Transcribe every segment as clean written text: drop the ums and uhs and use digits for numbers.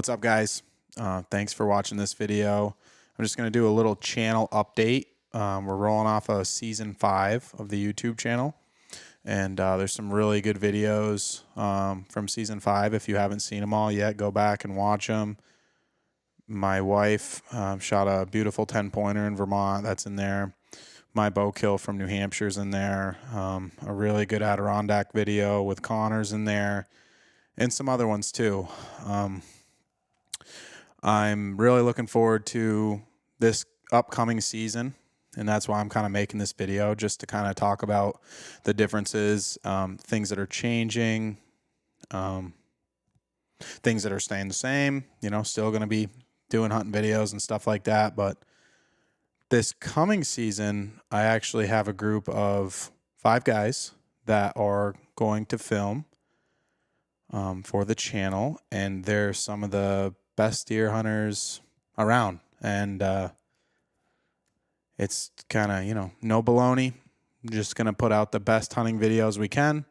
What's up, guys? Thanks for watching this video. I'm just going to do a little channel update. We're rolling off of season 5 of the YouTube channel, and there's some really good videos from season 5. If you haven't seen them all yet, go back and watch them. My wife shot a beautiful 10-pointer in Vermont. That's in there. My bow kill from New Hampshire's in there. A really good Adirondack video with Connor's in there, and some other ones too. I'm really looking forward to this upcoming season, and that's why I'm kind of making this video, just to kind of talk about the differences, things that are changing, things that are staying the same, still going to be doing hunting videos and stuff like that. But this coming season, I actually have a group of 5 guys that are going to film for the channel, and they're some of the best deer hunters around, and it's kind of no baloney. I'm just gonna put out the best hunting videos we can.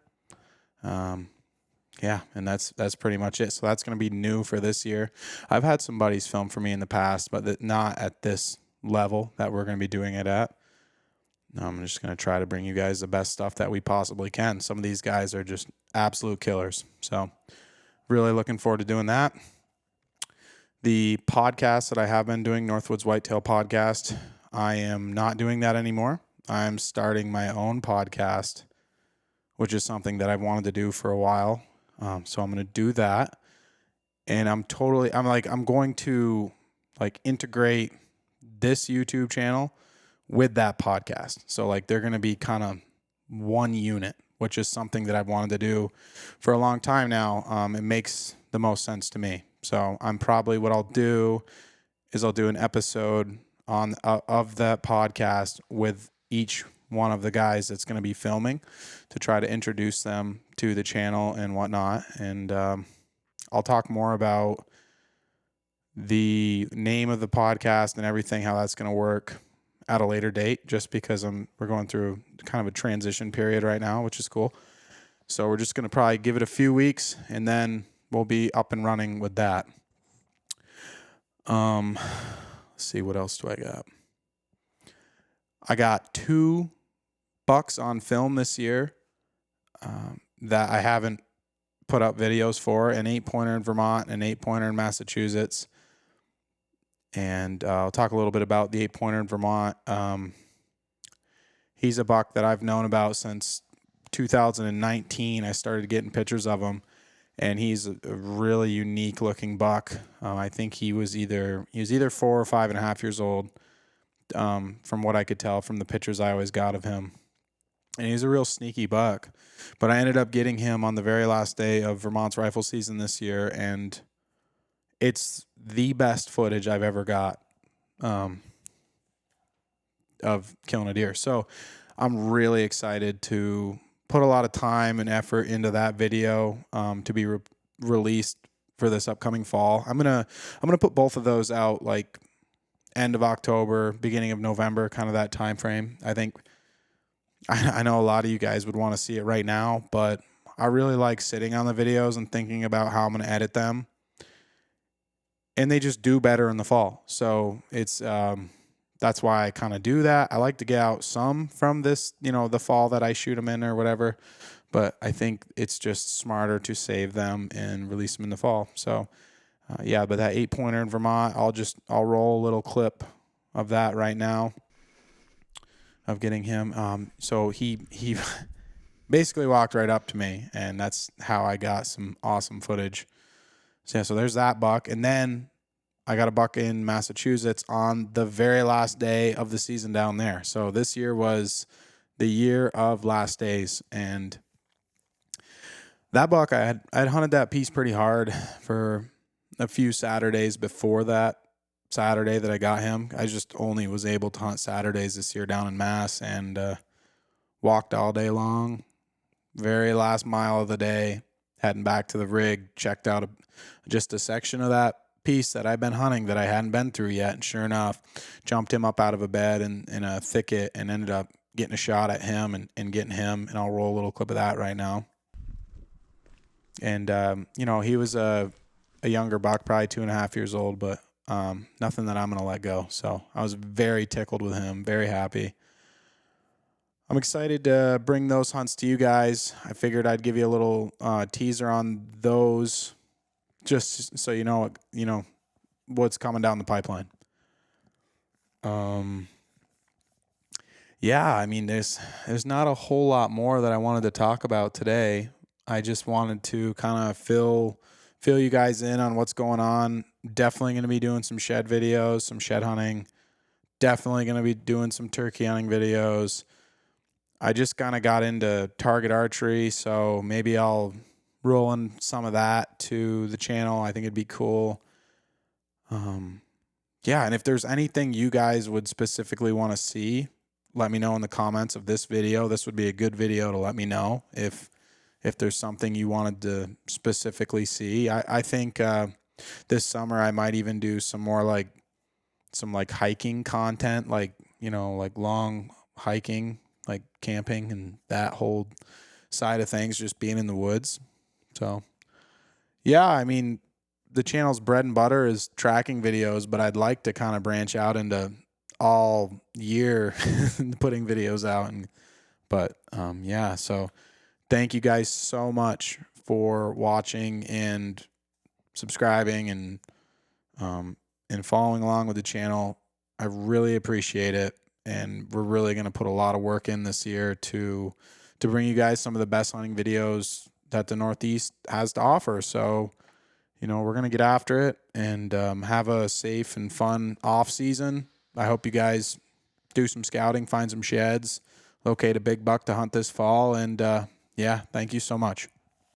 Yeah, and that's pretty much it. So that's gonna be new for this year. I've had some buddies film for me in the past, but not at this level that we're gonna be doing it at. I'm just gonna try to bring you guys the best stuff that we possibly can. Some of these guys are just absolute killers, so really looking forward to doing that. The podcast that I have been doing, Northwoods Whitetail Podcast, I am not doing that anymore. I'm starting my own podcast, which is something that I've wanted to do for a while. So I'm going to do that. And I'm going to integrate this YouTube channel with that podcast. So they're going to be kind of one unit, which is something that I've wanted to do for a long time now. It makes the most sense to me. So what I'll do is I'll do an episode of that podcast with each one of the guys that's going to be filming, to try to introduce them to the channel and whatnot. And I'll talk more about the name of the podcast and everything, how that's going to work at a later date, just because we're going through kind of a transition period right now, which is cool. So we're just going to probably give it a few weeks, and then we'll be up and running with that. Let's see, what else do I got? I got 2 bucks on film this year that I haven't put up videos for, an 8-pointer in Vermont and an 8-pointer in Massachusetts. And I'll talk a little bit about the 8-pointer in Vermont. He's a buck that I've known about since 2019. I started getting pictures of him, and he's a really unique looking buck. I think he was either 4 or 5.5 years old, from what I could tell from the pictures I always got of him. And he's a real sneaky buck. But I ended up getting him on the very last day of Vermont's rifle season this year, and it's the best footage I've ever got of killing a deer. So I'm really excited to put a lot of time and effort into that video to be released for this upcoming fall. I'm gonna put both of those out end of October, beginning of November, kind of that time frame. I know a lot of you guys would want to see it right now, but I really like sitting on the videos and thinking about how I'm going to edit them, and they just do better in the fall. So it's that's why I kind of do that. I like to get out some from this, the fall that I shoot them in or whatever, but I think it's just smarter to save them and release them in the fall. So yeah, but that 8-pointer in Vermont, I'll roll a little clip of that right now of getting him. So he basically walked right up to me, and that's how I got some awesome footage. So yeah, so there's that buck. And then I got a buck in Massachusetts on the very last day of the season down there. So this year was the year of last days, and that buck, I had hunted that piece pretty hard for a few Saturdays before that Saturday that I got him. I just only was able to hunt Saturdays this year down in Mass, and walked all day long. Very last mile of the day, heading back to the rig, checked out just a section of that piece that I've been hunting that I hadn't been through yet, and sure enough, jumped him up out of a bed in a thicket and ended up getting a shot at him and getting him, and I'll roll a little clip of that right now. And he was a a younger buck, probably 2.5 years old, but nothing that I'm going to let go. So I was very tickled with him, very happy. I'm excited to bring those hunts to you guys. I figured I'd give you a little teaser on those, just so you know what's coming down the pipeline. Yeah, I mean, there's not a whole lot more that I wanted to talk about today. I just wanted to kind of fill you guys in on what's going on. Definitely going to be doing some shed videos, some shed hunting. Definitely going to be doing some turkey hunting videos. I just kind of got into target archery, so maybe I'll roll in some of that to the channel. I think it'd be cool. Yeah, and if there's anything you guys would specifically want to see, let me know in the comments of this video. This would be a good video to let me know if there's something you wanted to specifically see. I think this summer I might even do some more like hiking content, like long hiking, like camping and that whole side of things, just being in the woods. So yeah, I mean, the channel's bread and butter is tracking videos, but I'd like to kind of branch out into all year putting videos out. Yeah, so thank you guys so much for watching and subscribing and following along with the channel. I really appreciate it, and we're really going to put a lot of work in this year to bring you guys some of the best hunting videos that the Northeast has to offer. So we're going to get after it and have a safe and fun off season. I hope you guys do some scouting, find some sheds, locate a big buck to hunt this fall. And yeah, thank you so much.